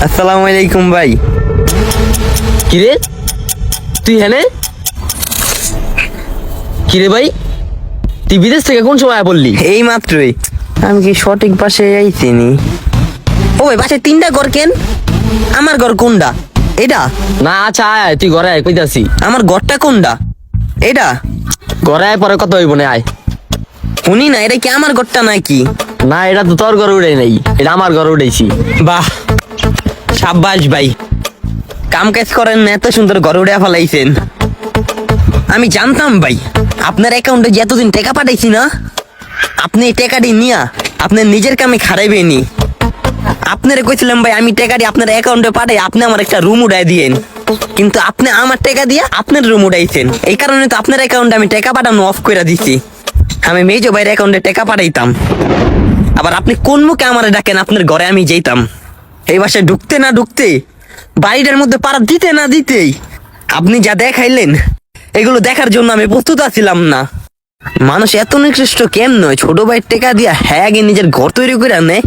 আসসালামু আলাইকুম ভাই। কিরে তুই হেনে? কিরে ভাই, তুই বিদেশ থেকে কোন সময় পড়লি? এই মাত্রই। আমি কি সঠিক পাশে আইছিনি? ও ভাই, বাসায় তিনটা ঘর কেন? আমার ঘর কোনটা? এটা? না আচ্ছা আয়, তুই ঘরে আয়, কইতাছি। আমার ঘরটা কোনটা? এটা? ঘরে আয়, পরে কত হইব না, আয়। শুনি না, এটা কি আমার ঘরটা নাকি? না, এটা তো তোর ঘরে উড়াই নাই, এটা আমার ঘরে উড়াইছি। বাহ, সাব্বাস ভাই, কাম কাজ করেন না, এত সুন্দর ঘর উড়ে ফেলাইছেন। আমি জানতাম ভাই আপনার অ্যাকাউন্টে যে এতদিন টাকা পাঠাইছি না, আপনি এই টাকাটি নিয়া আপনার নিজের কামে খারাইবেনি। আপনারে কইছিলাম ভাই, আমি টাকাটি আপনার অ্যাকাউন্টে পাঠাই, আপনি আমার একটা রুম উঠাই দিয়েন, কিন্তু আপনি আমার টাকা দিয়ে আপনার রুম উঠাইছেন। এই কারণে তো আপনার অ্যাকাউন্টে আমি টাকা পাঠানো অফ করে দিছি। আমি মেজো ভাইয়ের অ্যাকাউন্টে টাকা পাঠাইতাম, আবার আপনি কোন মুখে আমারে ডাকেন আপনার ঘরে আমি যেতাম? এই বাসায় ঢুকতে না ঢুকতে, বাড়িটার মধ্যে পাড়া দিতে না দিতেই আপনি যা দেখাইলেন, এগুলো দেখার জন্য আমি প্রস্তুত আছিলাম না। মানুষ এত নিকৃষ্ট কেন নয়, ছোট ভাইয়ের টাকা দিয়া হ্যাঁ নিজের ঘর তৈরি করে নেয়।